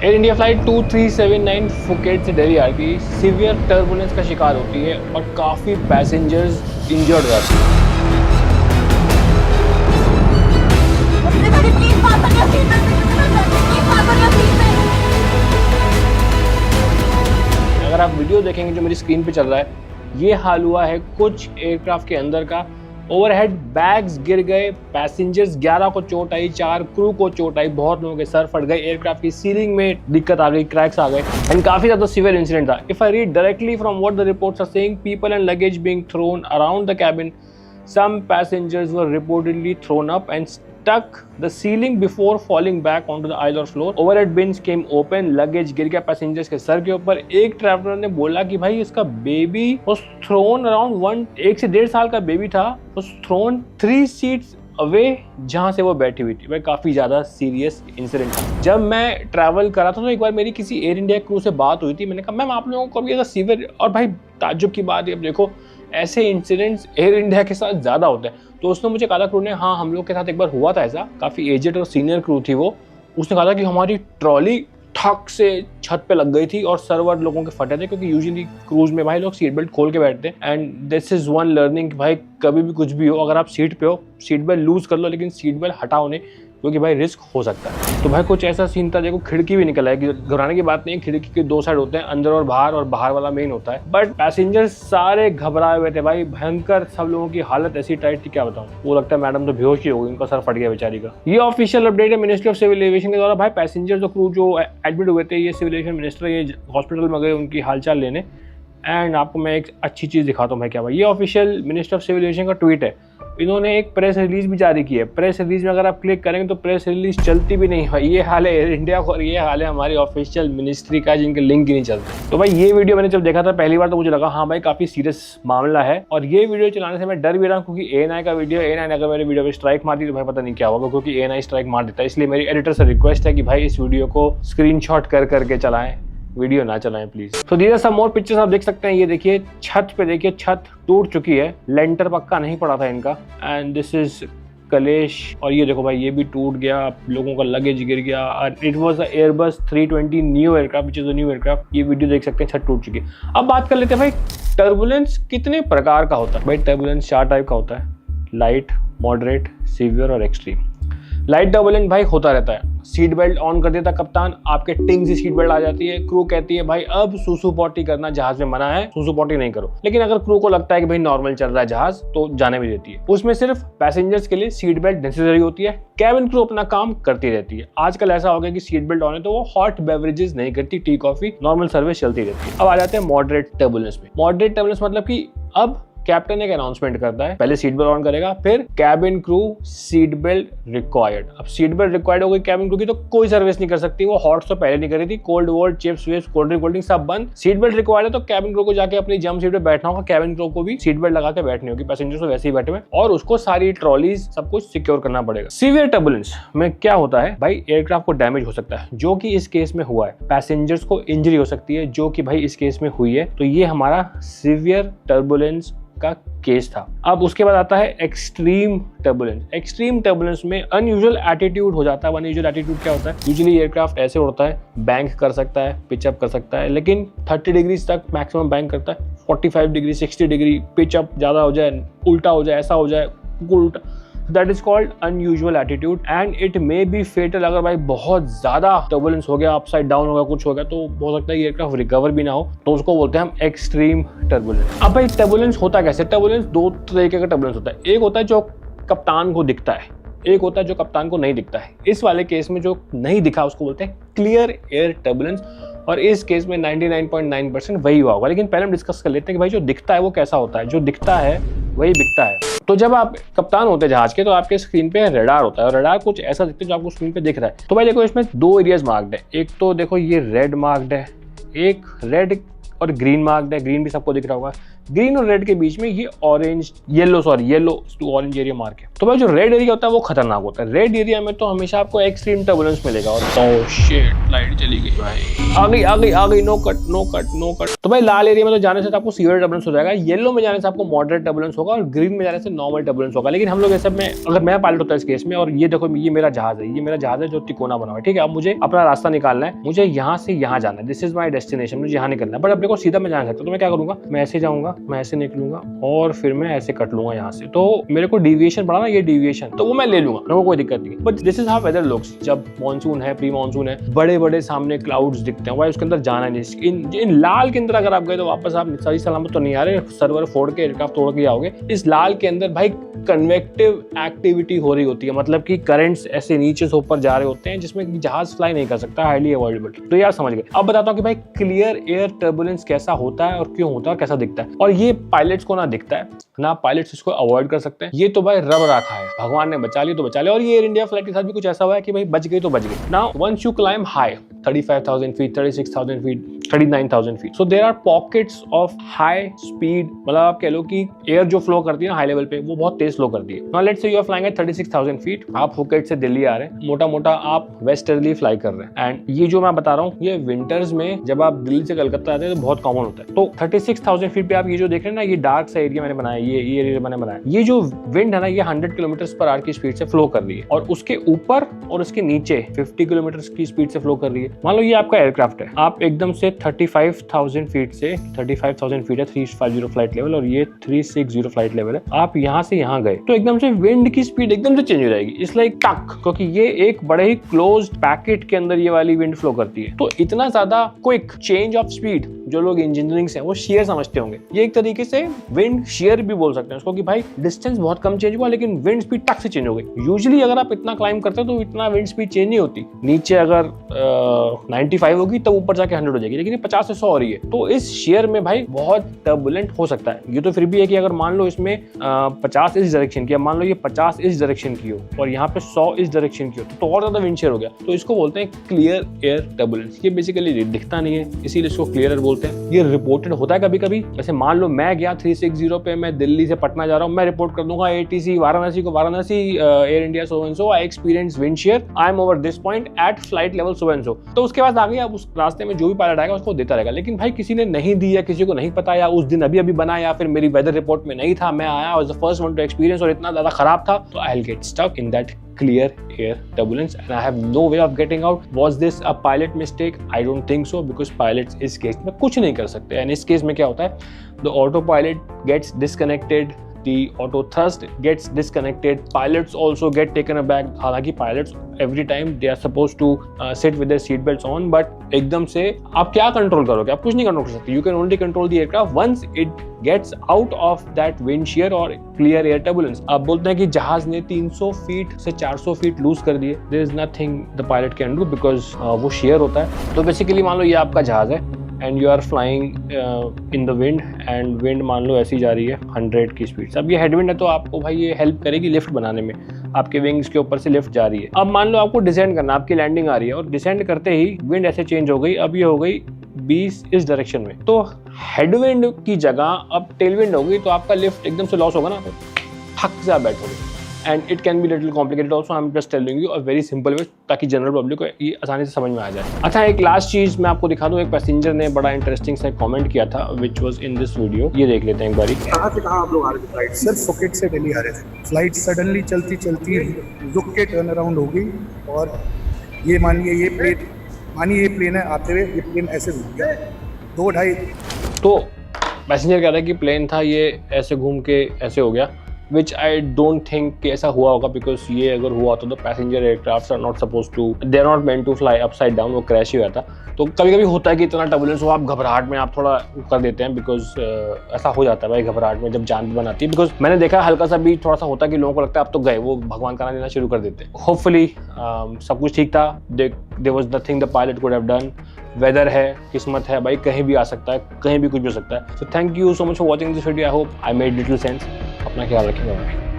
Air India flight 2379 Phuket से दिल्ली आती है, सीवियर टर्बुलेंस का शिकार होती है और काफ़ी पैसेंजर्स इंजर्ड हो जाते हैं। अगर आप वीडियो देखेंगे जो मेरी स्क्रीन पे चल रहा है, ये हाल हुआ है कुछ एयरक्राफ्ट के अंदर का। ओवरहेड बैग्स गिर गए, पैसेंजर्स 11 को चोट आई, 4 क्रू को चोट आई, बहुत लोगों के सर फट गए, एयरक्राफ्ट की सीलिंग में दिक्कत आ गई, क्रैक्स आ गए एंड काफी ज्यादा सीवियर इंसिडेंट था। If I read directly from what the reports are saying, people and luggage being thrown around the cabin, some passengers were reportedly thrown up and stuck the ceiling before falling back onto the aisle or floor. Overhead bins came open, luggage गिर गया passengers के sir के ऊपर। एक traveller ने बोला कि भाई इसका बेबी was thrown around 1 से 1.5 साल का बेबी था, was thrown 3 seats अवे जहाँ से वो बैठी हुई थी। भाई काफ़ी ज़्यादा सीरियस इंसिडेंट था। जब मैं ट्रैवल करा था तो एक बार मेरी किसी एयर इंडिया क्रू से बात हुई थी। मैंने कहा मैम आप लोगों को भी ऐसा सीवियर, और भाई ताज्जुब की बात है, अब देखो ऐसे इंसिडेंट्स एयर इंडिया के साथ ज़्यादा होते हैं। तो उसने मुझे कहा था क्रू ने, हाँ हम लोग के साथ एक बार हुआ था ऐसा, काफ़ी एजेड और सीनियर क्रू थी वो। उसने कहा था कि हमारी ट्रॉली ठक से छत पे लग गई थी और सर्वर लोगों के फटे थे, क्योंकि यूजुअली क्रूज में भाई लोग सीट बेल्ट खोल के बैठते हैं। And this is one learning कि भाई कभी भी कुछ भी हो, अगर आप सीट पे हो सीट बेल्ट लूज कर लो, लेकिन सीट बेल्ट हटाओ नहीं, क्योंकि भाई रिस्क हो सकता है। तो भाई कुछ ऐसा सीन था, देखो खिड़की भी निकल आएगी, घबराने की बात नहीं है। खिड़की के 2 साइड होते हैं, अंदर और बाहर वाला मेन होता है। बट पैसेंजर सारे घबराए हुए थे भाई, भयंकर सब लोगों की हालत ऐसी टाइट थी क्या बताऊं। वो लगता है मैडम तो बेहोश ही हो गई, उनका सर फट गया बेचारी का। ये ऑफिशियल अपडेट है मिनिस्ट्री ऑफ सिविल एविएशन के द्वारा। भाई पैसेंजर जो क्रू जो एडमिट हुए थे, ये सिविल एविएशन मिनिस्टर ये हॉस्पिटल में गए उनकी हालचाल लेने। एंड आपको मैं एक अच्छी चीज़ दिखाता हूँ भाई क्या भाई, ये official minister of civil aviation का ट्वीट है। इन्होंने एक प्रेस रिलीज भी जारी की है। प्रेस रिलीज में अगर आप क्लिक करेंगे तो प्रेस रिलीज चलती भी नहीं है। ये हाल है एयर इंडिया और ये हाल है हमारी ऑफिशियल मिनिस्ट्री का, जिनके लिंक ही नहीं चलते। तो भाई ये वीडियो मैंने जब देखा था पहली बार तो मुझे लगा हाँ भाई काफी सीरियस मामला है, और ये वीडियो चलाने से मैं डर भी रहा हूँ, क्योंकि ANI का वीडियो, ANI अगर मेरे वीडियो पे स्ट्राइक मारती तो भाई पता नहीं क्या होगा, क्योंकि ANI स्ट्राइक मार देता है। इसलिए मेरी एडिटर से रिक्वेस्ट है कि भाई इस वीडियो को स्क्रीनशॉट कर करके चलाएं, वीडियो ना चलाएं प्लीज। तो these are some more pictures आप देख सकते हैं। ये देखिए छत पे, देखिए छत टूट चुकी है, लेंटर पक्का नहीं पड़ा था इनका। एंड दिस इज कलेश, और ये देखो भाई ये भी टूट गया, लोगों का लगेज गिर गया। It was a Airbus 320 new aircraft which is a new aircraft. ये वीडियो देख सकते हैं, छत टूट चुकी है। अब बात कर लेते हैं भाई टर्बुलेंस कितने प्रकार का होता है। भाई टर्बुलेंस 4 टाइप का होता है, लाइट, मॉडरेट, सीवियर और एक्सट्रीम। लाइट टर्बुलेंस भाई होता रहता है। सीट बेल्ट ऑन कर देता कप्तान, आपके टिंग से सीट बेल्ट आ जाती है, क्रू कहती है भाई अब सुसु पॉटी करना जहाज में मना है, सुसु पॉटी नहीं करो। लेकिन अगर क्रू को लगता है कि भाई नॉर्मल चल रहा है जहाज, तो जाने भी देती है। उसमें सिर्फ पैसेंजर्स के लिए सीट बेल्ट नेसेसरी होती है, कैबिन क्रू अपना काम करती रहती है। आजकल ऐसा हो गया कि सीट बेल्ट ऑन है तो वो हॉट बेवरेजेस नहीं करती, टी कॉफी, नॉर्मल सर्विस चलती रहती है। अब आ जाते हैं मॉडरेट टर्बुलेंस में। मॉडरेट टर्बुलेंस मतलब कि अब कैप्टन एक अनाउंसमेंट करता है, पहले सीट बेल्ट ऑन करेगा, फिर cabin crew seat belt required. अब सीट बेल्ट रिक्वायर्ड हो गई कैबिन क्रू की, तो कोई सर्विस नहीं कर सकती, वो हॉट तो पहले नहीं कर रही थी, कोल्ड वोल्ड, चिप्स वेप्स, कोल्ड ड्रिंक सब बंद। सीट बेल्ट रिक्वायर्ड है तो कैबिन क्रू को जाके अपनी जम सीट पे बैठना होगा, कैबिन क्रू को भी सीट बेल्ट लगा के बैठनी होगी, पैसेंजर्स तो वैसे ही बैठे हुए, और उसको सारी ट्रॉलीज सब कुछ सिक्योर करना पड़ेगा। सीवियर टर्बुलेंस में क्या होता है भाई, एयरक्राफ्ट को डैमेज हो सकता है, जो कि इस केस में हुआ है। पैसेंजर्स को इंजरी हो सकती है, जो कि भाई इस केस में हुई है। तो ये हमारा सीवियर टर्बुलेंस का केस था। अब उसके बाद आता है एक्सट्रीम टर्बुलेंस। एक्सट्रीम टर्बुलेंस में अनयूजुअल एटीट्यूड हो जाता है। अनयूजुअल एटीट्यूड क्या होता है, यूजुअली एयरक्राफ्ट ऐसे उड़ता है, बैंक कर सकता है, पिचअप कर सकता है, लेकिन 30 डिग्री तक मैक्सिमम बैंक करता है। 45 डिग्री, 60 डिग्री पिचअप ज्यादा हो जाए, उल्टा हो जाए, ऐसा हो जाए, उल्टा, that is called unusual attitude and it may be fatal. अगर भाई बहुत ज्यादा टर्बुलेंस हो गया, अपसाइड डाउन हो गया, कुछ हो गया, तो हो सकता है एयरक्राफ्ट रिकवर भी ना हो, तो उसको बोलते हैं हम एक्सट्रीम टर्बुलेंस। अब भाई टर्बुलेंस होता कैसे, टर्बुलेंस 2 तरीके का टर्बुलेंस होता है। एक होता है जो कप्तान को दिखता है, एक होता है जो कप्तान को नहीं दिखता है। इस वाले केस में जो नहीं दिखा उसको बोलते हैं क्लियर एयर टर्बुलेंस, और इस केस में 99.9% वही हुआ होगा। लेकिन पहले हम डिस्कस कर लेते हैं कि भाई जो दिखता है वो कैसा होता है। जो दिखता है वही बिकता है। तो जब आप कप्तान होते हैं जहाज के, तो आपके स्क्रीन पे रडार होता है, और रडार कुछ ऐसा दिखता है जो आपको स्क्रीन पे दिख रहा है। तो भाई देखो इसमें 2 एरियाज मार्क्ड है। एक तो देखो ये रेड मार्क्ड है, एक रेड और ग्रीन मार्क्ड है, ग्रीन भी सबको दिख रहा होगा। ग्रीन और रेड के बीच में ये orange yellow to orange area mark है। तो भाई जो रेड एरिया होता है वो खतरनाक होता है। रेड एरिया में तो हमेशा आपको एक्सट्रीम टर्बुलेंस मिलेगा। और ओह शिट, लाइट चली गई भाई, आ गई, नो कट। तो भाई लाल एरिया में तो जाने से तो आपको सीवियर टर्बुलेंस हो जाएगा, येलो में जाने से आपको मॉडरेट टर्बुलेंस होगा और ग्रीन में जाने से नॉर्मल टर्बुलेंस होगा। लेकिन हम लोग ऐसे में, अगर मैं पायलट होता है इस केस में, और ये देखो ये मेरा जहाज है जो तिकोना बना हुआ है, ठीक है। अब मुझे अपना रास्ता निकालना है, मुझे यहाँ से यहाँ जाना है, दिस इज माई डेस्टिनेशन, मुझे यहाँ निकलना है। बट अपने को सीधा मैं जाना सकता हूँ, तो मैं क्या करूंगा, मैं ऐसे जाऊंगा, मैं ऐसे निकलूंगा और फिर मैं ऐसे कट लूंगा यहाँ से। तो मेरे को डिविएशन पड़ा ना, ये डिविएशन, तो वो मैं ले लूंगा, मेरे को कोई दिक्कत नहीं। But this is how weather looks. जब मानसून है, प्री मानसून है, बड़े बड़े सामने क्लाउड्स दिखते हैं भाई, उसके अंदर जाना नहीं। इन लाल के अंदर अगर आप गए तो वापस आप सही सलामत तो नहीं आ रहे, सर्वर फोड़ के एयरक्राफ्ट तोड़ के आओगे। इस लाल के अंदर भाई कन्वेक्टिव एक्टिविटी हो रही होती है, मतलब कि करंट्स ऐसे नीचे से ऊपर जा रहे होते हैं जिसमें जहाज फ्लाई नहीं कर सकता, हाईली अवॉइडेबल। तो ये आप समझ गए। अब बताता हूँ कि भाई क्लियर एयर टर्बुलेंस कैसा होता है और क्यों होता है और कैसा दिखता है। और ये पायलट्स को ना दिखता है ना पायलट्स इसको अवॉइड कर सकते हैं, ये तो भाई रब रखा है, भगवान ने बचा लिया तो बचा लिया। और ये एयर इंडिया फ्लाइट के साथ भी कुछ ऐसा हुआ है कि भाई बच गई तो बच गई। Now once you climb high 35,000 feet, 36,000 feet, 39,000 feet, so there are pockets of high speed, मतलब आप कह लो कि एयर जो फ्लो करती है ना हाई लेवल पे, वो बहुत तेज फ्लो करती है। Now let's say you are flying at 36,000 feet, आप फुकेट से दिल्ली आ रहे हैं, मोटा मोटा आप वेस्टर्ली फ्लाई कर रहे हैं। एंड ये जो मैं बता रहा हूँ, ये विंटर्स में जब आप दिल्ली से कलकत्ता आते हैं तो बहुत कॉमन होता है। तो 36,000 फीट पे आप ये जो देख रहे हैं ना, ये डार्क सा एरिया मैंने बनाया, ये एरिया मैंने बनाया, ये जो विंड है ना, ये 100 किलोमीटर/आवर की स्पीड से फ्लो कर रही है, और उसके ऊपर और उसके नीचे 50 किलोमीटर की स्पीड से फ्लो कर रही है। मान लो ये आपका एयरक्राफ्ट है, आप एकदम से 35,000 फीट से, 35,000 फीट है 350 फ्लाइट लेवल और ये 360 फ्लाइट लेवल है, आप यहाँ से यहाँ गए तो एकदम से विंड की स्पीड एकदम से चेंज हो जाएगी। इट्स लाइक टक, क्योंकि ये एक बड़े ही क्लोज्ड पैकेट के अंदर ये वाली विंड फ्लो करती है। तो इतना ज्यादा क्विक चेंज ऑफ स्पीड, जो लोग इंजीनियरिंग से वो शेयर समझते होंगे, ये एक तरीके से विंड शेयर भी बोल सकते हैं उसको, कि भाई डिस्टेंस बहुत कम चेंज हुआ लेकिन विंड स्पीड टक से चेंज हो गई। यूजुअली अगर आप इतना क्लाइंब करते हो तो इतना विंड स्पीड चेंज नहीं होती, नीचे अगर 95 होगी तब ऊपर जाके 100 हो जाएगी, लेकिन ये 50 से 100 हो रही है। तो इस शेयर में भाई बहुत टर्बुलेंट हो सकता है। ये तो फिर भी है कि अगर मान लो इसमें 50 इस डायरेक्शन की, अब मान लो ये 50 इस डायरेक्शन की हो और यहाँ पे 100 इस डायरेक्शन की हो, तो और ज्यादा विंड शेयर हो गया। तो इसको बोलते हैं क्लियर एयर टर्बुलेंस। ये बेसिकली दिखता नहीं है, इसीलिए इसको क्लियर एयर बोलते हैं। ये रिपोर्टेड होता है कभी कभी, जैसे मान लो मैं गया 360 पे, मैं दिल्ली से पटना जा रहा हूँ, मैं रिपोर्ट कर दूंगा ATC वाराणसी को, Varanasi air India so and so, I experience wind shear, I am over this point at flight level so and so. तो उसके बाद आगे आप उस रास्ते में जो भी पायलट आएगा उसको देता रहेगा। लेकिन भाई किसी ने नहीं दी या किसी को नहीं पता, या उस दिन अभी बना, या फिर मेरी वेदर रिपोर्ट में नहीं था, मैं आया was the first one to experience और इतना ज्यादा खराब था, तो I will get stuck in that clear air turbulence and I have no way of getting out. Was this a pilot mistake? I don't think so, because pilots इस case में कुछ नहीं कर सकते। and इस केस में क्या होता है, the autopilot gets disconnected, the auto thrust gets disconnected, pilots also get taken aback। हालांकि pilots every time they are supposed to sit with their seat belts on, but एकदम से आप क्या कंट्रोल करोगे, आप कुछ नहीं कंट्रोल कर सकते। you can only control the aircraft once it gets out of that wind shear or clear air turbulence। आप बोलते हैं कि जहाज ने 300 फीट से 400 फीट लूज कर दिए, there is nothing the pilot can do because वो शेयर होता है। तो बेसिकली मान लो ये आपका जहाज है and you are flying in the wind and wind मान लो ऐसी जा रही है 100 की स्पीड से। अब ये हेडविंड है तो आपको भाई ये हेल्प करेगी लिफ्ट बनाने में, आपके विंग्स के ऊपर से लिफ्ट जा रही है। अब मान लो आपको डिसेंड करना, आपकी लैंडिंग आ रही है और डिसेंड करते ही विंड ऐसे चेंज हो गई, अब ये हो गई 20 इस डायरेक्शन में, तो हेडविंड की जगह अब टेलविंड हो गई, तो आपका लिफ्ट एकदम से लॉस होगा ना, तो फक से आप बैठोगे। And it can be little complicated also, I am just telling you a very simple way, ताकि जनरल पब्लिक को ये आसानी से समझ में आ जाए। अच्छा, एक लास्ट चीज मैं आपको दिखा दूं, एक पैसेंजर ने बड़ा इंटरेस्टिंग सा कमेंट किया था which was in this video, ये देख लेते हैं एक बारी। कहाँ से कहाँ आप लोग आ रहे थे फ्लाइट? सर फुकेट से दिल्ली आ रहे थे। फ्लाइट सडनली चलती चलती रुक के टर्न अराउंड हो गई और ये मानिए ये प्लेन है, आते हुए ये प्लेन ऐसे घूम गया 2-2.5। तो पैसेंजर कह रहा है कि प्लेन था, ये ऐसे घूम के ऐसे हो गया, which I don't think कि ऐसा हुआ होगा, because ये अगर हुआ तो the passenger aircrafts are not supposed to, they are not meant to fly upside down, वो क्रैश ही हुआ था। तो कभी कभी होता है कि इतना टर्बुलेंस हो, आप घबराहट में आप थोड़ा कर देते हैं, बिकॉज ऐसा हो जाता है भाई घबराहट में जब जान बनाती है। बिकॉज मैंने देखा हल्का सा भी थोड़ा सा होता है कि लोगों को लगता है अब तो गए, वो भगवान का नाम लेना शुरू कर देते हैं। होपफुली सब कुछ ठीक था, there was nothing the pilot could have done. Weather है, किस्मत है भाई, कहीं भी आ सकता है, कहीं भी कुछ भी हो सकता है। So thank you so much for watching this video, I hope I made little sense. अपना ख्याल रखिएगा।